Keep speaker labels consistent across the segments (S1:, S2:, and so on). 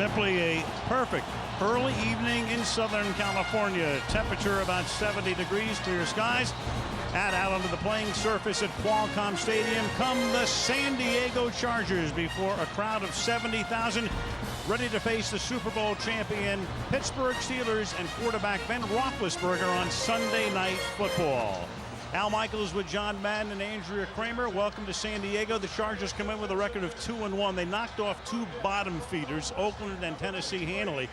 S1: Simply a perfect early evening in Southern California. Temperature about 70 degrees, clear skies. Out onto the playing surface at Qualcomm Stadium come the San Diego Chargers before a crowd of 70,000 ready to face the Super Bowl champion Pittsburgh Steelers and quarterback Ben Roethlisberger on Sunday Night Football. Al Michaels with John Madden and Andrea Kramer. Welcome to San Diego. The Chargers come in with a record of 2-1. They knocked off two bottom feeders, Oakland and Tennessee, handily.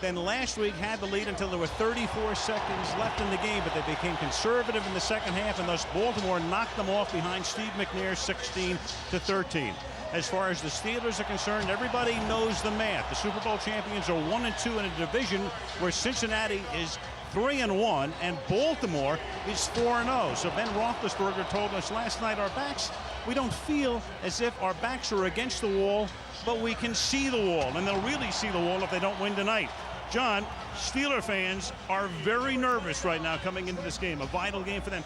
S1: Then last week had the lead until there were 34 seconds left in the game, but they became conservative in the second half, and thus Baltimore knocked them off behind Steve McNair 16-13. As far as the Steelers are concerned, everybody knows the math. The Super Bowl champions are 1-2 in a division where Cincinnati is 3-1 and Baltimore is 4-0. So Ben Roethlisberger told us last night, we don't feel as if our backs are against the wall, but we can see the wall, and they'll really see the wall if they don't win tonight. John, Steeler fans are very nervous right now coming into this game, a vital game for them.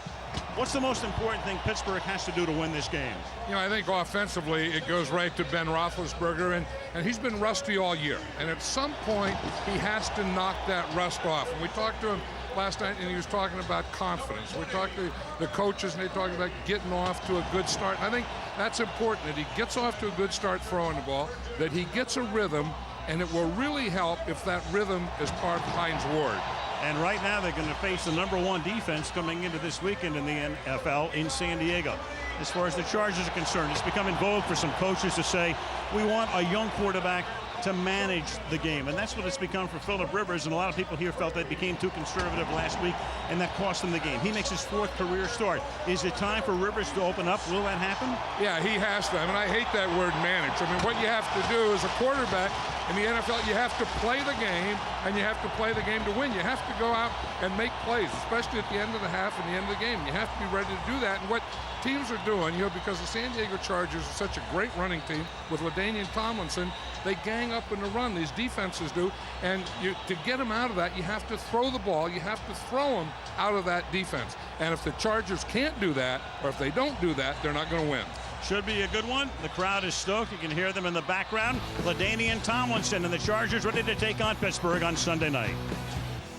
S1: What's the most important thing Pittsburgh has to do to win this game?
S2: You know, I think offensively it goes right to Ben Roethlisberger, and he's been rusty all year. And at some point, he has to knock that rust off. And we talked to him last night, and he was talking about confidence. We talked to the coaches, and they talked about getting off to a good start. And I think that's important, that he gets off to a good start throwing the ball, that he gets a rhythm, and it will really help if that rhythm is part of Hines Ward.
S1: And right now they're going to face the #1 defense coming into this weekend in the NFL in San Diego. As far as the Chargers are concerned, it's become in vogue for some coaches to say, we want a young quarterback to manage the game. And that's what it's become for Phillip Rivers. And a lot of people here felt they became too conservative last week, and that cost him the game. He makes his 4th career start. Is it time for Rivers to open up? Will that happen?
S2: Yeah, he has to. I mean, I hate that word manage. I mean, what you have to do as a quarterback in the NFL, you have to play the game, and you have to play the game to win. You have to go out and make plays, especially at the end of the half and the end of the game. You have to be ready to do that. And what teams are doing, you know, because the San Diego Chargers are such a great running team with LaDainian Tomlinson, they gang up in the run. These defenses do. And to get them out of that, you have to throw the ball. You have to throw them out of that defense. And if the Chargers can't do that, or if they don't do that, they're not going to win.
S1: Should be a good one. The crowd is stoked. You can hear them in the background. LaDainian Tomlinson and the Chargers ready to take on Pittsburgh on Sunday night.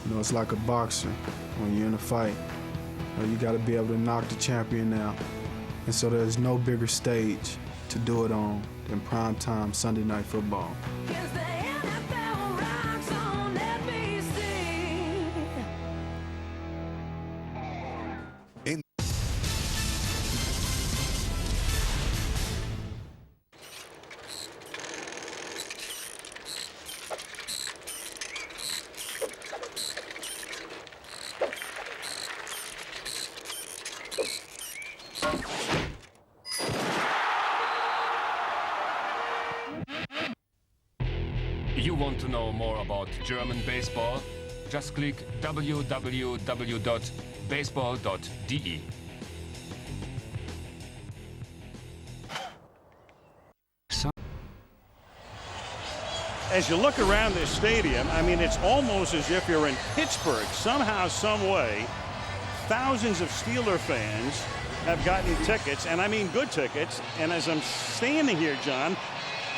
S3: You know, it's like a boxer. When you're in a fight, you got to be able to knock the champion out. And so there's no bigger stage to do it on than primetime Sunday Night Football.
S4: You want to know more about German baseball? Just click www.baseball.de.
S1: As you look around this stadium, I mean, it's almost as if you're in Pittsburgh. Somehow, some way, thousands of Steeler fans have gotten tickets, and I mean good tickets. And as I'm standing here, John,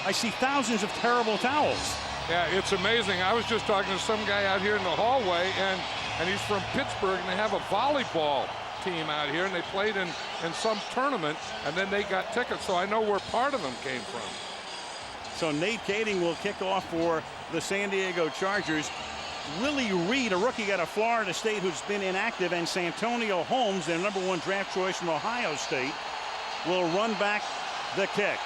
S1: I see thousands of terrible towels.
S2: Yeah, it's amazing. I was just talking to some guy out here in the hallway, and he's from Pittsburgh, and they have a volleyball team out here, and they played in some tournament, and then they got tickets, so I know where part of them came from.
S1: So Nate Kading will kick off for the San Diego Chargers. Willie Reed, a rookie out of Florida State who's been inactive, and Santonio Holmes, their #1 draft choice from Ohio State, will run back the kick.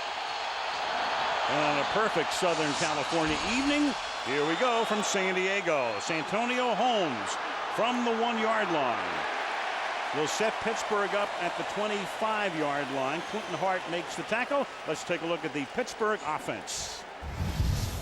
S1: And on a perfect Southern California evening, here we go from San Diego. Santonio Holmes from the 1-yard line will set Pittsburgh up at the 25-yard line. Clinton Hart makes the tackle. Let's take a look at the Pittsburgh offense.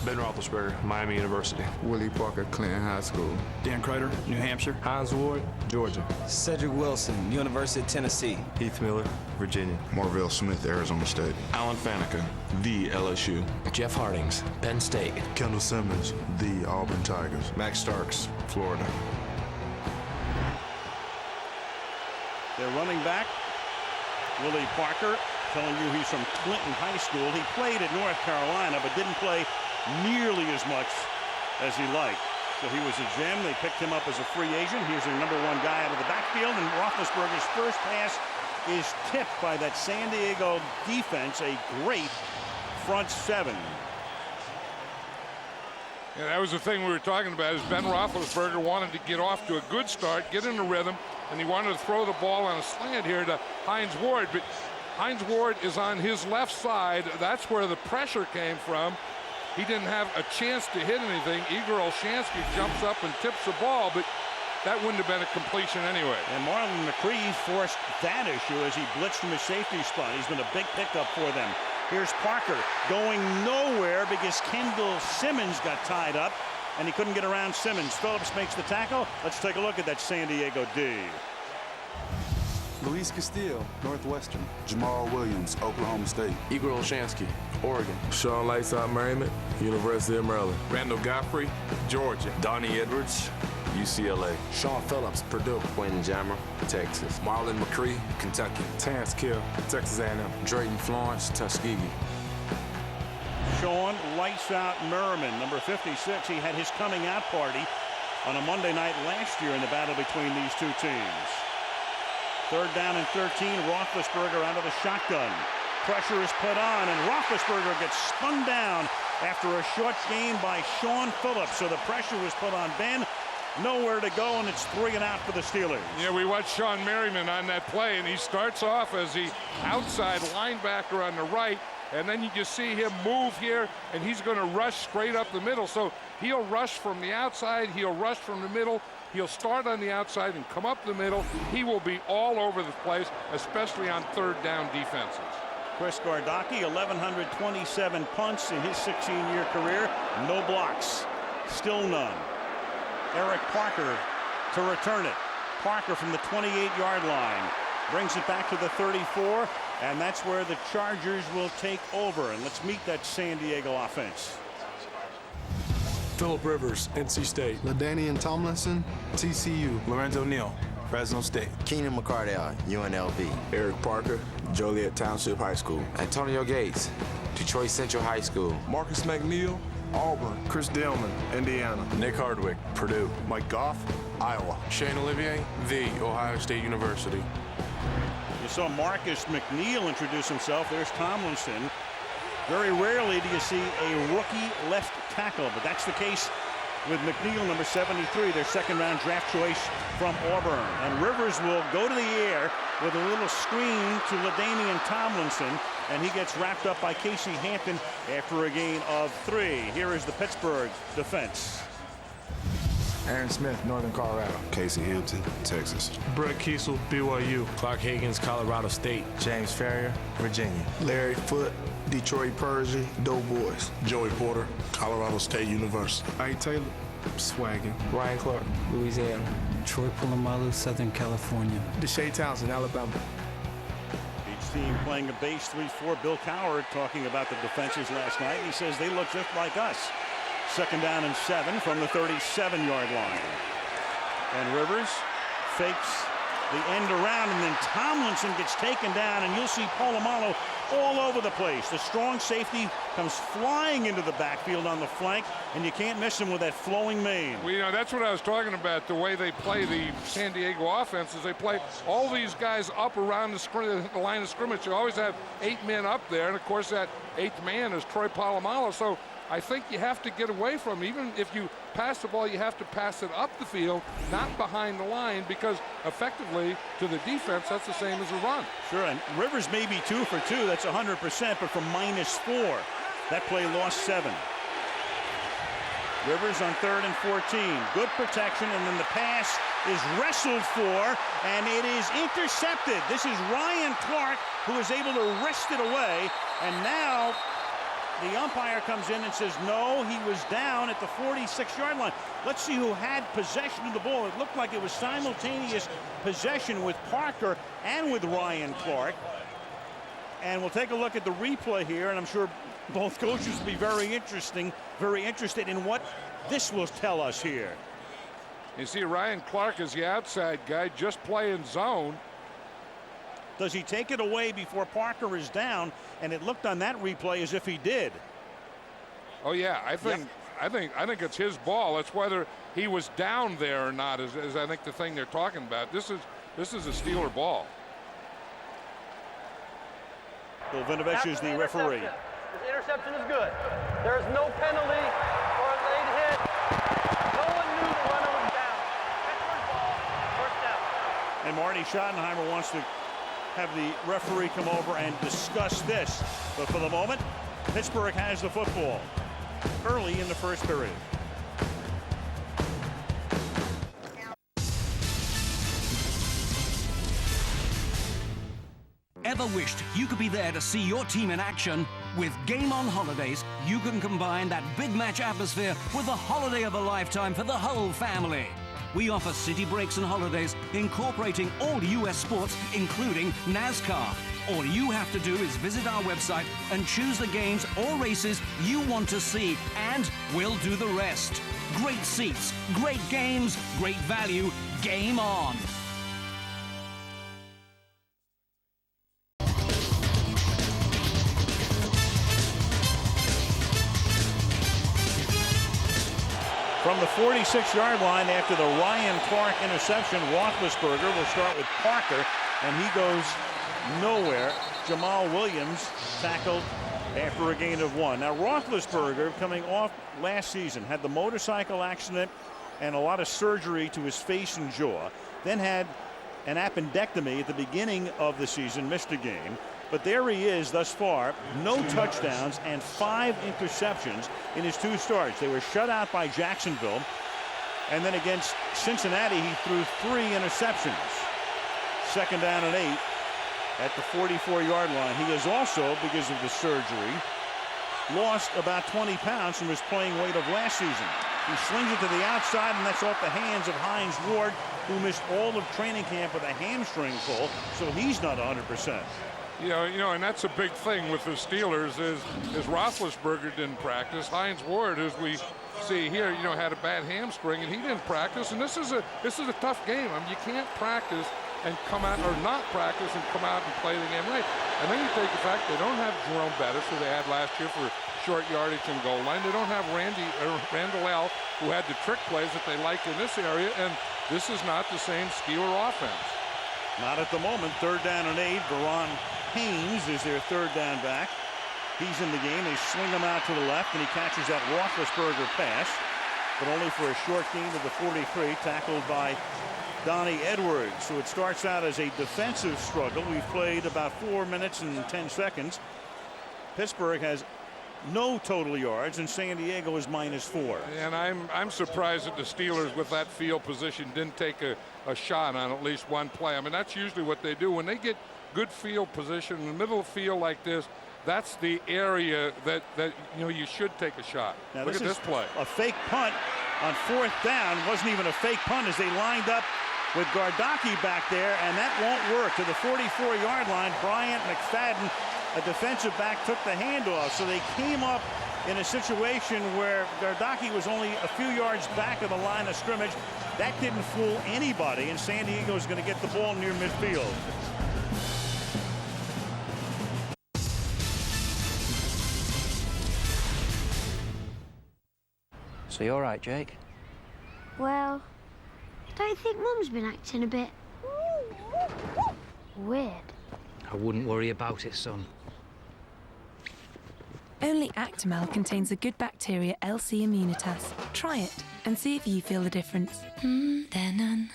S5: Ben Roethlisberger, Miami University.
S3: Willie Parker, Clinton High School.
S6: Dan Kreider, New Hampshire.
S5: Hines Ward, Georgia.
S6: Cedric Wilson, University of Tennessee.
S5: Heath Miller, Virginia.
S7: Marvell Smith, Arizona State.
S5: Alan Faneca, the LSU.
S8: Jeff Hardings, Penn State.
S7: Kendall Simmons, the Auburn Tigers.
S5: Max Starks, Florida.
S1: Their running back, Willie Parker, telling you he's from Clinton High School. He played at North Carolina, but didn't play nearly as much as he liked. So he was a gem. They picked him up as a free agent. He's their #1 guy out of the backfield, and Roethlisberger's first pass is tipped by that San Diego defense, a great front seven.
S2: Yeah, that was the thing we were talking about, is Ben Roethlisberger wanted to get off to a good start, get in the rhythm, and he wanted to throw the ball on a slant here to Hines Ward. But Hines Ward is on his left side. That's where the pressure came from. He didn't have a chance to hit anything. Igor Olshansky jumps up and tips the ball, but that wouldn't have been a completion anyway.
S1: And Marlon McCree forced that issue as he blitzed from his safety spot. He's been a big pickup for them. Here's Parker going nowhere because Kendall Simmons got tied up, and he couldn't get around Simmons. Phillips makes the tackle. Let's take a look at that San Diego D.
S9: Luis Castillo, Northwestern.
S7: Jamal Williams, Oklahoma State.
S8: Igor Olshansky, Oregon.
S5: Sean Lightside Merriman, University of Maryland.
S9: Randall Godfrey, Georgia.
S5: Donnie Edwards, UCLA.
S8: Sean Phillips, Purdue.
S5: Quentin Jammer, Texas.
S8: Marlon McCree, Kentucky.
S9: Terrence Kill, Texas A&M.
S8: Drayton Florence, Tuskegee.
S1: Sean Lights Out Merriman, number 56. He had his coming out party on a Monday night last year in the battle between these two teams. 3rd down and 13. Roethlisberger out of the shotgun. Pressure is put on, and Roethlisberger gets spun down after a short gain by Sean Phillips. So the pressure was put on Ben. Nowhere to go, and it's 3 and out for the Steelers.
S2: Yeah, we watched Sean Merriman on that play, and he starts off as the outside linebacker on the right, and then you just see him move here, and he's going to rush straight up the middle. So he'll rush from the outside, he'll rush from the middle, he'll start on the outside and come up the middle. He will be all over the place, especially on 3rd down defenses.
S1: Chris Gardocki, 1,127 punts in his 16-year career. No blocks. Still none. Eric Parker to return it. Parker from the 28-yard line brings it back to the 34, and that's where the Chargers will take over. And let's meet that San Diego offense.
S9: Phillip Rivers, NC State.
S3: LaDainian Tomlinson, TCU.
S6: Lorenzo Neal, Fresno State.
S10: Keenan McCardell, UNLV.
S5: Eric Parker, Joliet Township High School.
S10: Antonio Gates, Detroit Central High School.
S9: Marcus McNeil, Auburn.
S7: Chris Dillman, Indiana.
S9: Nick Hardwick, Purdue.
S7: Mike Goff, Iowa.
S9: Shane Olivier, The Ohio State University.
S1: You saw Marcus McNeil introduce himself. There's Tomlinson. Very rarely do you see a rookie left tackle, but that's the case with McNeil, number 73, their 2nd-round draft choice from Auburn. And Rivers will go to the air with a little screen to LaDainian Tomlinson, and he gets wrapped up by Casey Hampton after a gain of 3. Here is the Pittsburgh defense.
S9: Aaron Smith, Northern Colorado.
S7: Casey Hampton, Texas.
S9: Brett Kiesel, BYU.
S8: Clark Higgins, Colorado State.
S6: James Ferrier, Virginia.
S3: Larry Foote, Detroit Pershing, Doughboys.
S7: Joey Porter, Colorado State University.
S3: Ike Taylor, Swaggin.
S8: Ryan Clark, Louisiana.
S11: Troy Polamalu, Southern California.
S9: Deshae Townsend, Alabama.
S1: Each team playing a base 3-4. Bill Cowher talking about the defenses last night. He says they look just like us. 2nd down and 7 from the 37-yard line. And Rivers fakes the end around, and then Tomlinson gets taken down, and you'll see Polamalu all over the place. The strong safety comes flying into the backfield on the flank, and you can't miss him with that flowing mane.
S2: Well, you know, that's what I was talking about, the way they play the San Diego offense is they play all these guys up around the line of scrimmage. You always have 8 men up there, and of course that 8th man is Troy Polamalu. So I think you have to get away from him. Even if you pass the ball, you have to pass it up the field, not behind the line, because effectively to the defense, that's the same as a run.
S1: Sure, and Rivers may be 2 for 2. That's 100%, but from -4. That play lost 7. Rivers on 3rd and 14. Good protection, and then the pass is wrestled for, and it is intercepted. This is Ryan Clark, who is able to wrest it away, and now the umpire comes in and says, no, he was down at the 46-yard line. Let's see who had possession of the ball. It looked like it was simultaneous possession with Parker and with Ryan Clark. And we'll take a look at the replay here, and I'm sure both coaches will be very interested in what this will tell us here.
S2: You see Ryan Clark is the outside guy, just playing zone.
S1: Does he take it away before Parker is down? And it looked on that replay as if he did.
S2: Oh yeah, I think it's his ball. It's whether he was down there or not is I think the thing they're talking about. This is a Steeler ball.
S1: Bill Vinovich is the referee.
S12: This interception is good. There is no penalty or a late hit. No one knew the runner was down. Pittsburgh ball, first down.
S1: And Marty Schottenheimer wants to have the referee come over and discuss this. But for the moment, Pittsburgh has the football early in the first period.
S13: Ever wished you could be there to see your team in action? With Game On Holidays, you can combine that big match atmosphere with the holiday of a lifetime for the whole family. We offer city breaks and holidays incorporating all U.S. sports, including NASCAR. All you have to do is visit our website and choose the games or races you want to see, and we'll do the rest. Great seats, great games, great value. Game on.
S1: From the 46-yard line after the Ryan Clark interception, Roethlisberger will start with Parker, and he goes nowhere. Jamal Williams tackled after a gain of 1. Now, Roethlisberger, coming off last season, had the motorcycle accident and a lot of surgery to his face and jaw, then had an appendectomy at the beginning of the season, missed a game. But there he is thus far, no touchdowns and 5 interceptions in his 2 starts. They were shut out by Jacksonville, and then against Cincinnati he threw 3 interceptions. 2nd down and 8 at the 44-yard line. He has also, because of the surgery, lost about 20 pounds from his playing weight of last season. He slings it to the outside, and that's off the hands of Hines Ward, who missed all of training camp with a hamstring pull, so he's not 100%.
S2: Yeah, you know, and that's a big thing with the Steelers is Roethlisberger didn't practice. Hines Ward, as we see here, you know, had a bad hamstring, and he didn't practice. And this is a tough game. I mean, you can't practice and come out, or not practice and come out and play the game right. And then you take the fact they don't have Jerome Bettis, who they had last year for short yardage and goal line. They don't have Randall L, who had the trick plays that they like in this area, and this is not the same Steeler offense.
S1: Not at the moment. 3rd down and 8. Veron Haynes is their 3rd down back. He's in the game. They swing him out to the left, and he catches that Roethlisberger pass, but only for a short gain to the 43, tackled by Donnie Edwards. So it starts out as a defensive struggle. We've played about 4 minutes and 10 seconds. Pittsburgh has no total yards, and San Diego is -4.
S2: And I'm surprised that the Steelers, with that field position, didn't take a shot on at least one play. I mean, that's usually what they do when they get good field position in the middle of the field like this. That's the area that you know you should take a shot.
S1: Now,
S2: look at this play.
S1: A fake punt on 4th down. Wasn't even a fake punt as they lined up with Gardocki back there, and that won't work. To the 44-yard line, Bryant McFadden, a defensive back, took the handoff. So they came up in a situation where Gardocki was only a few yards back of the line of scrimmage. That didn't fool anybody, and San Diego is going to get the ball near midfield.
S14: So you all right, Jake?
S15: Well, I don't think Mum's been acting a bit weird.
S14: I wouldn't worry about it, son.
S16: Only Actimel contains the good bacteria L. C. immunitas. Try it and see if you feel the difference. They're none.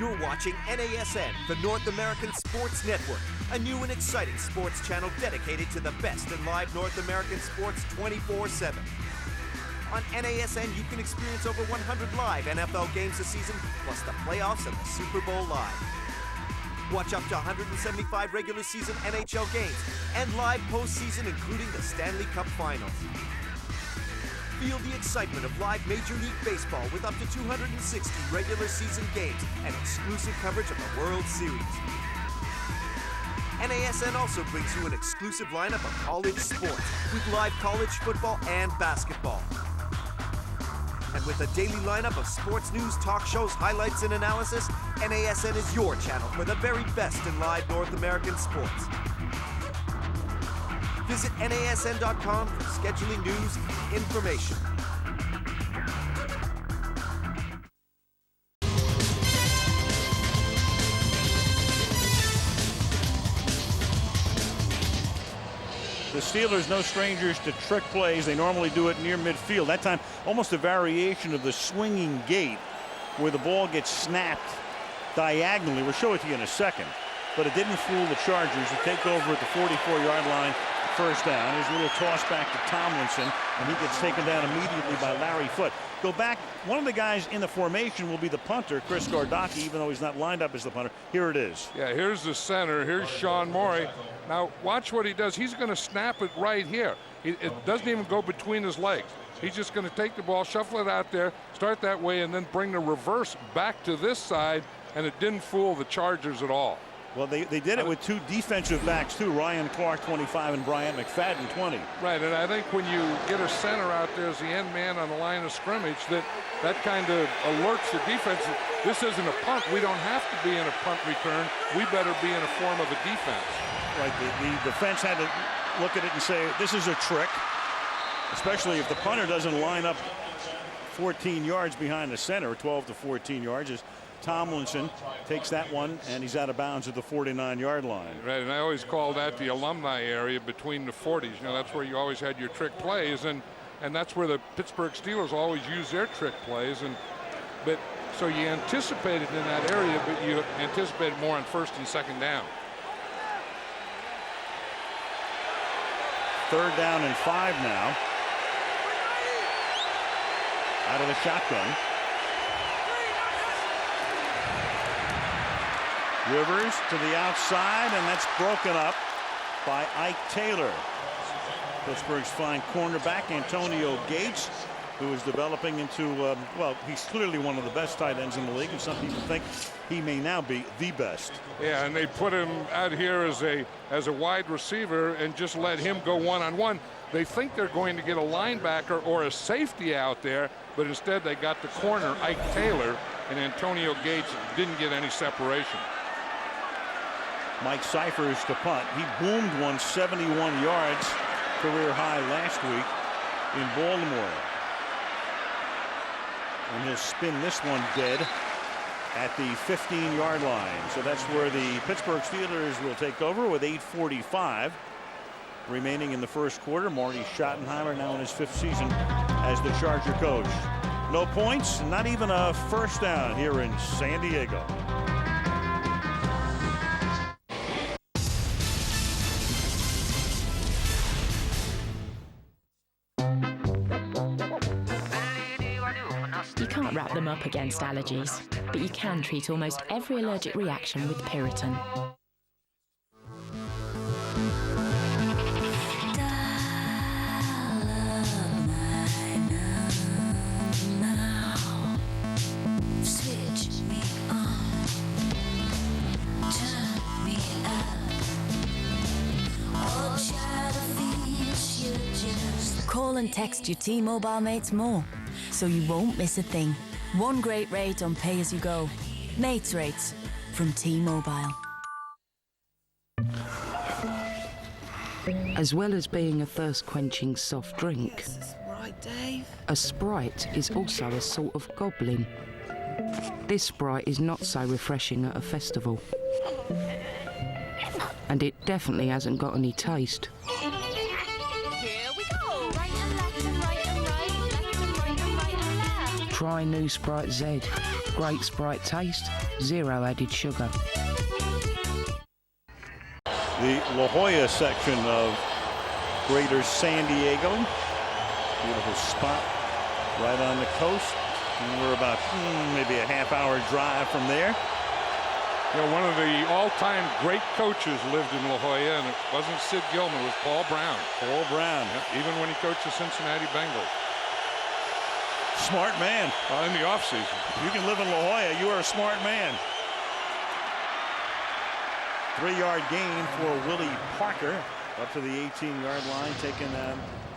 S17: You're watching NASN, the North American Sports Network, a new and exciting sports channel dedicated to the best in live North American sports 24/7. On NASN, you can experience over 100 live NFL games this season, plus the playoffs and the Super Bowl live. Watch up to 175 regular season NHL games and live postseason, including the Stanley Cup Finals. Feel the excitement of live Major League Baseball with up to 260 regular season games and exclusive coverage of the World Series. NASN also brings you an exclusive lineup of college sports with live college football and basketball. And with a daily lineup of sports news, talk shows, highlights, and analysis, NASN is your channel for the very best in live North American sports. Visit NASN.com for scheduling news and information.
S1: The Steelers, no strangers to trick plays. They normally do it near midfield. That time, almost a variation of the swinging gate where the ball gets snapped diagonally. We'll show it to you in a second. But it didn't fool the Chargers, who take over at the 44-yard line, first down. Here's a little toss back to Tomlinson, and he gets taken down immediately by Larry Foote. Go back. One of the guys in the formation will be the punter, Chris Gardocki, even though he's not lined up as the punter. Here it is.
S2: Yeah, here's the center. Here's Sean Moreeeee. Now, watch what he does. He's going to snap it right here. It doesn't even go between his legs. He's just going to take the ball, shuffle it out there, start that way, and then bring the reverse back to this side, and it didn't fool the Chargers at all.
S1: Well, they did it with two defensive backs, too. Ryan Clark, 25, and Bryant McFadden, 20.
S2: Right, and I think when you get a center out there as the end man on the line of scrimmage, that kind of alerts the defense. This isn't a punt. We don't have to be in a punt return. We better be in a form of a defense.
S1: Right, the defense had to look at it and say, this is a trick, especially if the punter doesn't line up 14 yards behind the center, 12 to 14 yards. As Tomlinson takes that one, and he's out of bounds at the 49-yard line.
S2: Right, and I always call that the alumni area between the 40s. You know, that's where you always had your trick plays, and that's where the Pittsburgh Steelers always use their trick plays. But so you anticipated in that area, but you anticipated more on first and second down.
S1: Third down and 5 now. Out of the shotgun. Rivers to the outside, and that's broken up by Ike Taylor. Pittsburgh's fine cornerback, Antonio Gates, who is developing into, well, he's clearly one of the best tight ends in the league, and some people think he may now be the best.
S2: Yeah, and they put him out here as a wide receiver and just let him go one-on-one. They think they're going to get a linebacker or a safety out there, but instead they got the corner, Ike Taylor, and Antonio Gates didn't get any separation.
S1: Mike Cyphers to punt. He boomed one 71 yards, career high last week in Baltimore. And he'll spin this one dead at the 15-yard line. So that's where the Pittsburgh Steelers will take over with 8:45 remaining in the first quarter. Marty Schottenheimer now in his 5th season as the Charger coach. No points, not even a first down here in San Diego.
S18: You can't wrap them up against allergies, but you can treat almost every allergic reaction with Piriton.
S19: Call and text your T-Mobile mates more, so you won't miss a thing. One great rate on pay-as-you-go. Mates rates from T-Mobile.
S20: As well as being a thirst-quenching soft drink,
S21: Yes, that's right, Dave.
S20: a Sprite is also a sort of goblin. This Sprite is not so refreshing at a festival. And it definitely hasn't got any taste. Try new Sprite Z. Great Sprite taste, 0 added sugar.
S1: The La Jolla section of Greater San Diego. Beautiful spot right on the coast. And we're about maybe a half-hour drive from there.
S2: You know, one of the all-time great coaches lived in La Jolla, and it wasn't Sid Gilman, it was Paul Brown.
S1: Paul Brown.
S2: Yep, even when he coached the Cincinnati Bengals.
S1: Smart man.
S2: In the offseason.
S1: You can live in La Jolla. You are a smart man. 3-yard gain for Willie Parker up to the 18-yard line, taken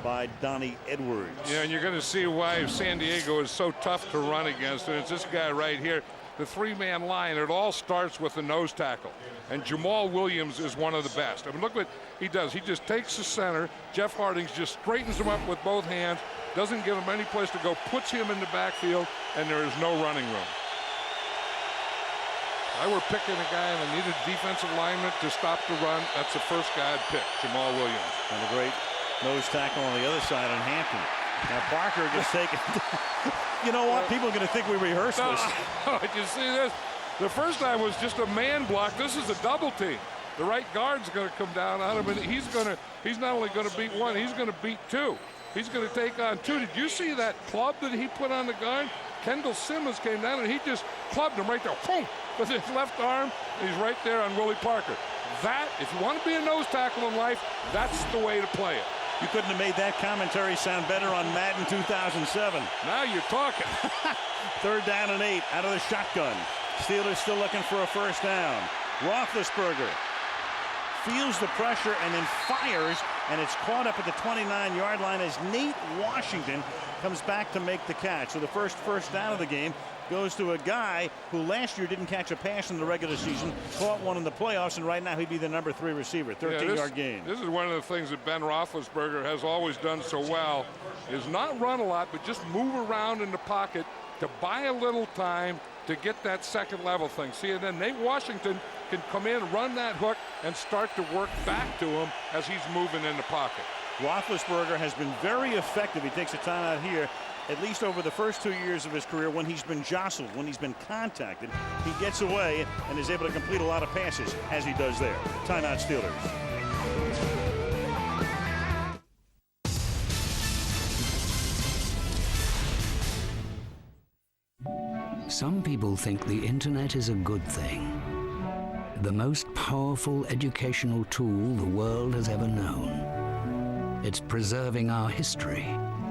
S1: by Donnie Edwards.
S2: Yeah, and you're going to see why San Diego is so tough to run against. And it's this guy right here, the 3-man line. It all starts with the nose tackle. And Jamal Williams is one of the best. I mean, look what he does. He just takes the center. Jeff Hardings just straightens him up with both hands, doesn't give him any place to go, puts him in the backfield, and there is no running room. If I were picking a guy and I needed defensive lineman to stop the run, that's the first guy I'd pick, Jamal Williams.
S1: And a great nose tackle on the other side on Hampton. Now Parker gets taken. You know what? People are going to think we rehearsed this.
S2: Did you see this? The first time was just a man block. This is a double team. The right guard's going to come down on him, and he's not only going to beat one, he's going to beat two. He's going to take on two. Did you see that club that he put on the guard? Kendall Simmons came down, and he just clubbed him right there, boom, with his left arm, and he's right there on Willie Parker. That, if you want to be a nose tackle in life, that's the way to play it.
S1: You couldn't have made that commentary sound better on Madden 2007.
S2: Now you're talking.
S1: 3rd down and 8 out of the shotgun. Steelers still looking for a first down. Roethlisberger feels the pressure and then fires, and it's caught up at the 29-yard line as Nate Washington comes back to make the catch. So the first down of the game goes to a guy who last year didn't catch a pass in the regular season, caught one in the playoffs, and right now he'd be the number 3 receiver. 13-yard gain.
S2: This is one of the things that Ben Roethlisberger has always done so well, is not run a lot, but just move around in the pocket to buy a little time to get that second level thing. See, and then Nate Washington can come in, run that hook, and start to work back to him as he's moving in the pocket.
S1: Roethlisberger has been very effective. He takes a timeout here, at least over the first 2 years of his career, when he's been jostled, when he's been contacted. He gets away and is able to complete a lot of passes, as he does there. Timeout, Steelers.
S13: Some people think the internet is a good thing. The most powerful educational tool the world has ever known. It's preserving our history,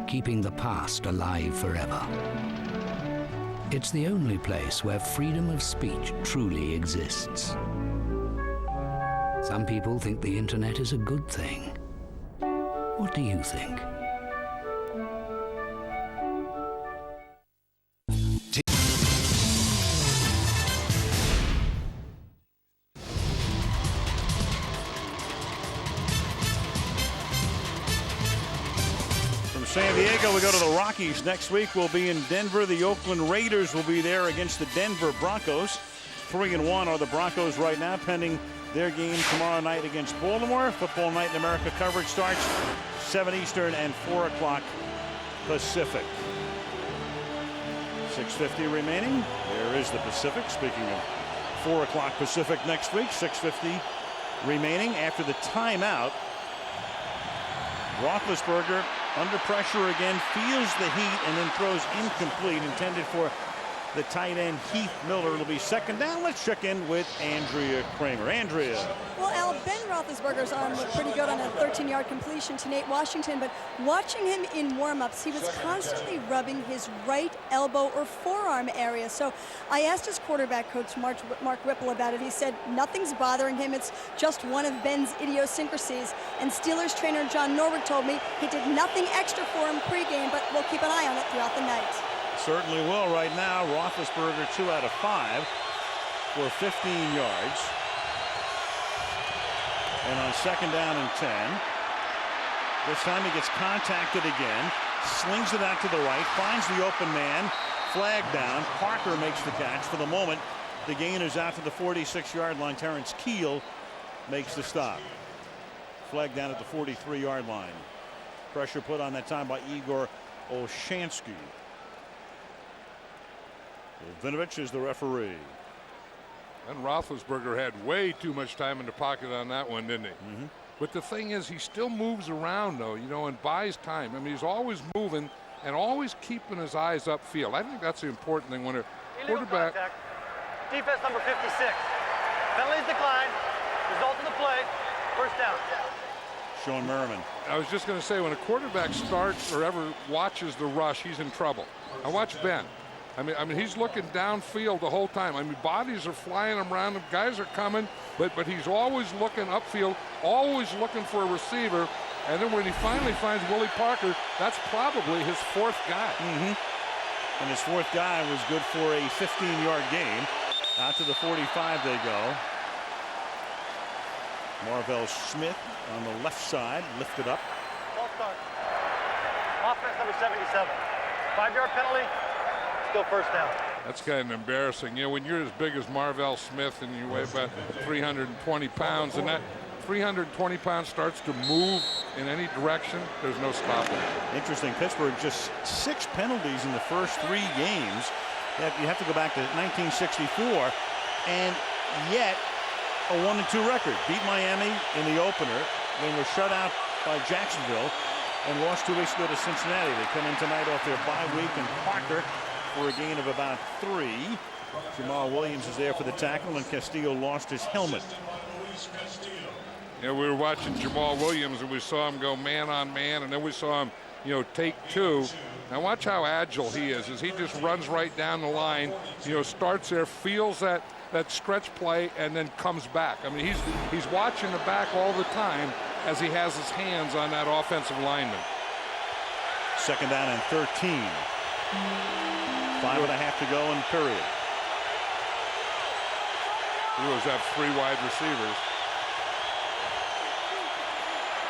S13: keeping the past alive forever. It's the only place where freedom of speech truly exists. Some people think the internet is a good thing. What do you think?
S1: San Diego, we go to the Rockies. Next week we'll be in Denver. The Oakland Raiders will be there against the Denver Broncos. 3-1 are the Broncos right now, pending their game tomorrow night against Baltimore. Football Night in America coverage starts 7 Eastern and 4 o'clock Pacific. 6:50 remaining. There is the Pacific. Speaking of 4 o'clock Pacific next week, 6:50 remaining after the timeout. Roethlisberger under pressure again, feels the heat, and then throws incomplete, intended for the tight end Heath Miller. It'll be 2nd down. Let's check in with Andrea Kramer. Andrea.
S21: Well, Al, Ben Roethlisberger's arm looked pretty good on a 13-yard completion to Nate Washington, but watching him in warm-ups, he was constantly rubbing his right elbow or forearm area. So I asked his quarterback coach, Mark Whipple, about it. He said nothing's bothering him. It's just one of Ben's idiosyncrasies. And Steelers trainer John Norwood told me he did nothing extra for him pregame, but we'll keep an eye on it throughout the night.
S1: Certainly will. Right now, Roethlisberger 2 out of 5 for 15 yards. And on 2nd down and 10, this time he gets contacted again, slings it out to the right, finds the open man, flag down. Parker makes the catch. For the moment, the gain is out to the 46-yard line. Terrence Keel makes the stop. Flag down at the 43-yard line. Pressure put on that time by Igor Olshansky. Vinovich is the referee.
S2: And Roethlisberger had way too much time in the pocket on that one, didn't he? But the thing is, he still moves around, though, you know, and buys time. I mean, he's always moving and always keeping his eyes upfield. I think that's the important thing when a quarterback.
S12: Contact. Defense number 56. Penalties decline. Result of the play. First down.
S1: Sean Merriman.
S2: I was just going to say, when a quarterback starts or ever watches the rush, he's in trouble. I watch Ben. I mean, he's looking downfield the whole time. I mean, bodies are flying around him, guys are coming, but he's always looking upfield, always looking for a receiver. And then when he finally finds Willie Parker, that's probably his 4th guy.
S1: And his 4th guy was good for a 15-yard gain. Out to the 45 they go. Marvell Smith on the left side, lifted up.
S12: Ball start. Offense number 77. 5-yard penalty. Still first down.
S2: That's kind of embarrassing. You know, when you're as big as Marvell Smith and you weigh about 320 pounds, and that 320 pounds starts to move in any direction, there's no stopping it.
S1: Interesting. Pittsburgh just 6 penalties in the first 3 games. You have to go back to 1964, and yet a 1-2 record. Beat Miami in the opener, then were shut out by Jacksonville, and lost 2 weeks ago to Cincinnati. They come in tonight off their bye week, and Parker for a gain of about 3. Jamal Williams is there for the tackle, and Castillo lost his helmet.
S2: You know, we were watching Jamal Williams, and we saw him go man on man, and then we saw him, you know, take 2. Now watch how agile he is as he just runs right down the line, you know, starts there, feels that stretch play, and then comes back. I mean, he's watching the back all the time as he has his hands on that offensive lineman.
S1: 2nd down and 13. 5.5 to go in period.
S2: Heroes have 3 wide receivers.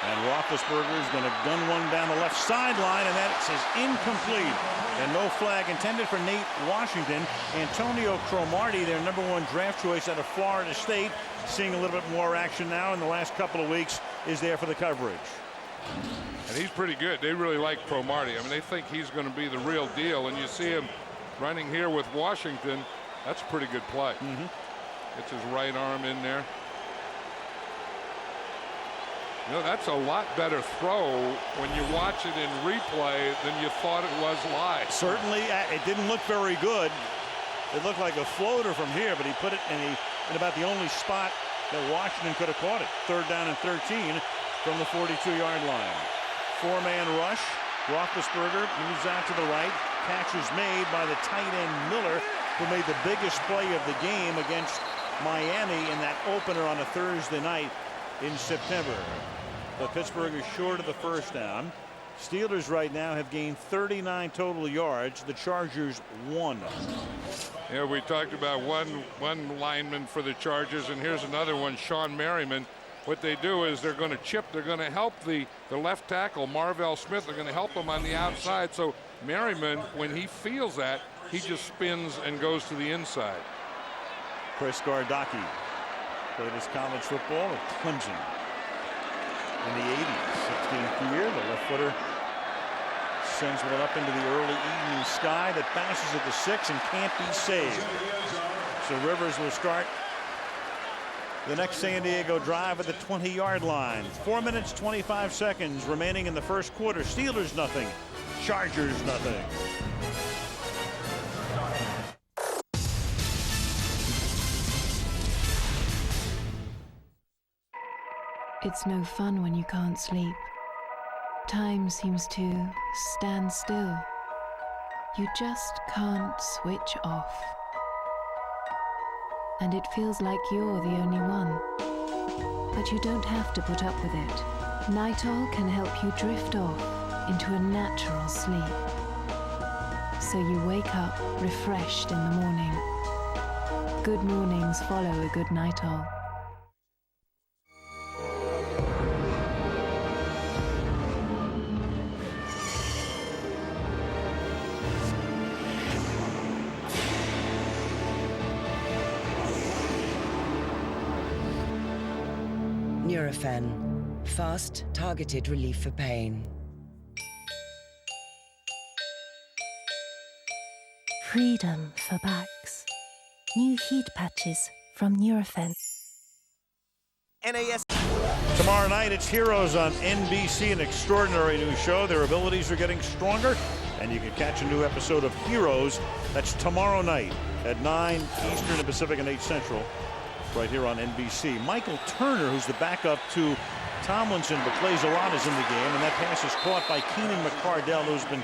S1: And Roethlisberger is going to gun one down the left sideline, and that says incomplete. And no flag intended for Nate Washington. Antonio Cromartie, their #1 draft choice out of Florida State, seeing a little bit more action now in the last couple of weeks, is there for the coverage.
S2: And he's pretty good. They really like Cromartie. I mean, they think he's going to be the real deal. And you see him running here with Washington. That's a pretty good play. Gets his right arm in there. You know, that's a lot better throw when you watch it in replay than you thought it was live.
S1: Certainly, it didn't look very good. It looked like a floater from here, but he put it in about the only spot that Washington could have caught it. 3rd down and 13 from the 42-yard line. 4-man rush. Roethlisberger moves out to the right. Catch is made by the tight end Miller, who made the biggest play of the game against Miami in that opener on a Thursday night in September. But Pittsburgh is short of the first down. Steelers right now have gained 39 total yards. The Chargers 1.
S2: Yeah, we talked about one lineman for the Chargers, and here's another one, Sean Merriman. What they do is they're going to chip. They're going to help the left tackle, Marvell Smith. They're going to help him on the outside. So Merriman, when he feels that, he just spins and goes to the inside.
S1: Chris Gardocki played his college football at Clemson in the 80s. 16th year, the left footer sends one up into the early evening sky that bounces at the 6 and can't be saved. So Rivers will start the next San Diego drive at the 20-yard line. 4 minutes, 25 seconds remaining in the first quarter. Steelers nothing, Chargers nothing.
S16: It's no fun when you can't sleep. Time seems to stand still. You just can't switch off. And it feels like you're the only one. But you don't have to put up with it. Nitol can help you drift off into a natural sleep. So you wake up refreshed in the morning. Good mornings follow a good Nitol.
S4: Nurofen, fast, targeted relief for pain.
S16: Freedom for backs. New heat patches from Nurofen.
S17: NAS.
S1: Tomorrow night, it's Heroes on NBC, an extraordinary new show. Their abilities are getting stronger, and you can catch a new episode of Heroes. That's tomorrow night at 9 Eastern and Pacific and 8 Central, right here on NBC. Michael Turner, who's the backup to Tomlinson, but plays a lot, is in the game, and that pass is caught by Keenan McCardell, who's been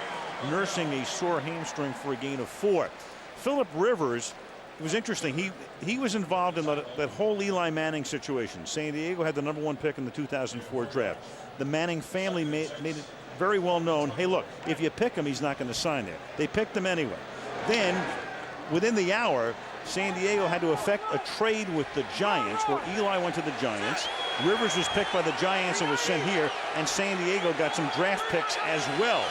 S1: nursing a sore hamstring for a gain of 4. Philip Rivers, it was interesting. He was involved in that whole Eli Manning situation. San Diego had the #1 pick in the 2004 draft. The Manning family made it very well known, hey, look, if you pick him, he's not going to sign there. They picked him anyway. Then, within the hour, San Diego had to effect a trade with the Giants, where Eli went to the Giants. Rivers was picked by the Giants and was sent here, and San Diego got some draft picks as well.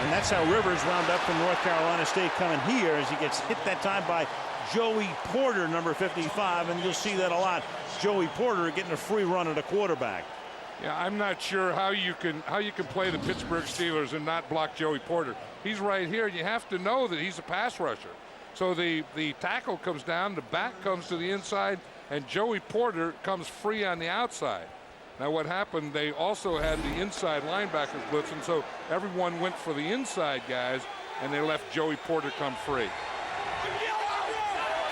S1: And that's how Rivers wound up from North Carolina State coming here, as he gets hit that time by Joey Porter, number 55, and you'll see that a lot. Joey Porter getting a free run at a quarterback.
S2: Yeah, I'm not sure how you can play the Pittsburgh Steelers and not block Joey Porter. He's right here, and you have to know that he's a pass rusher. So the tackle comes down, the back comes to the inside, and Joey Porter comes free on the outside. Now what happened, they also had the inside linebackers blitzing, so everyone went for the inside guys, and they left Joey Porter come free.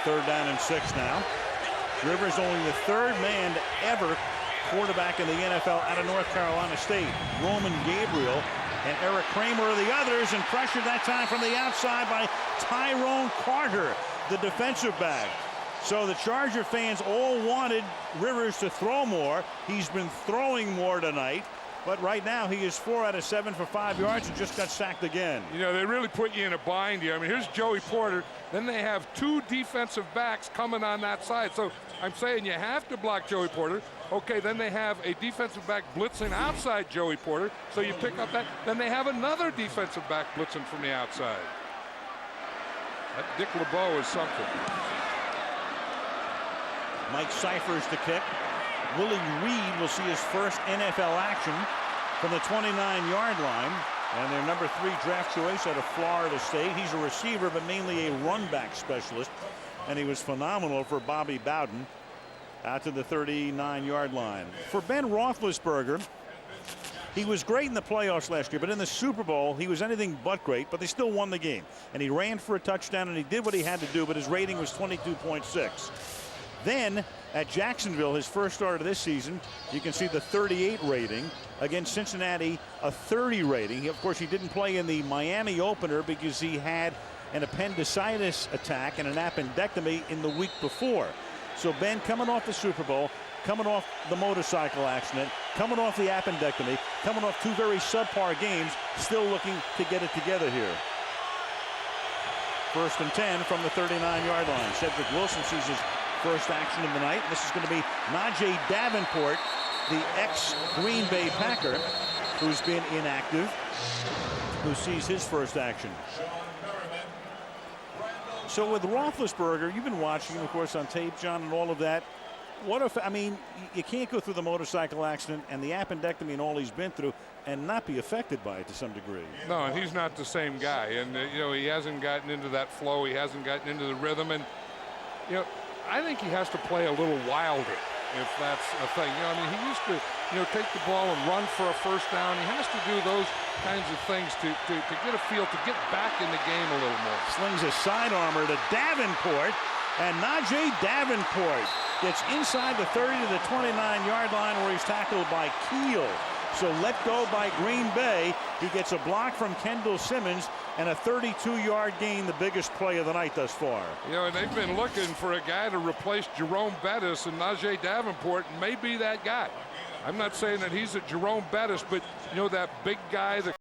S1: 3rd down and 6 now. Rivers only the 3rd man to ever quarterback in the NFL out of North Carolina State. Roman Gabriel and Eric Kramer are the others, and pressured that time from the outside by Tyrone Carter, the defensive back. So the Charger fans all wanted Rivers to throw more. He's been throwing more tonight, but right now he is 4 out of 7 for 5 yards and just got sacked again.
S2: You know, they really put you in a bind here. I mean, here's Joey Porter. Then they have 2 defensive backs coming on that side. So I'm saying you have to block Joey Porter. Okay, then they have a defensive back blitzing outside Joey Porter. So you pick up that. Then they have another defensive back blitzing from the outside. That Dick LeBeau is something.
S1: Mike Cyphers to kick. Willie Reed will see his first NFL action from the 29-yard line. And their number 3 draft choice out of Florida State. He's a receiver, but mainly a run-back specialist. And he was phenomenal for Bobby Bowden out to the 39-yard line. For Ben Roethlisberger, he was great in the playoffs last year, but in the Super Bowl, he was anything but great, but they still won the game. And he ran for a touchdown, and he did what he had to do, but his rating was 22.6. Then at Jacksonville, his first start of this season, you can see the 38 rating. Against Cincinnati, a 30 rating. Of course, he didn't play in the Miami opener because he had an appendicitis attack and an appendectomy in the week before. So Ben, coming off the Super Bowl, coming off the motorcycle accident, coming off the appendectomy, coming off 2 very subpar games, still looking to get it together here. 1st and 10 from the 39-yard line. Cedric Wilson sees his first action of the night. This is going to be Najee Davenport, the ex-Green Bay Packer, who's been inactive, who sees his first action. So with Roethlisberger, you've been watching him, of course, on tape, John, and all of that. What if, I mean, you can't go through the motorcycle accident and the appendectomy and all he's been through and not be affected by it to some degree.
S2: No, and he's not the same guy. And, you know, he hasn't gotten into that flow. He hasn't gotten into the rhythm. And, you know, I think he has to play a little wilder, if that's a thing. You know, I mean, he used to, you know, take the ball and run for a first down. He has to do those kinds of things to get a feel, to get back in the game a little more.
S1: Slings a side armor to Davenport, and Najee Davenport gets inside the 30 to the 29-yard line, where he's tackled by Keel. So let go by Green Bay. He gets a block from Kendall Simmons and a 32-yard gain, the biggest play of the night thus far.
S2: You know, and they've been looking for a guy to replace Jerome Bettis, and Najee Davenport may be that guy. I'm not saying that he's a Jerome Bettis, but, you know, that big guy that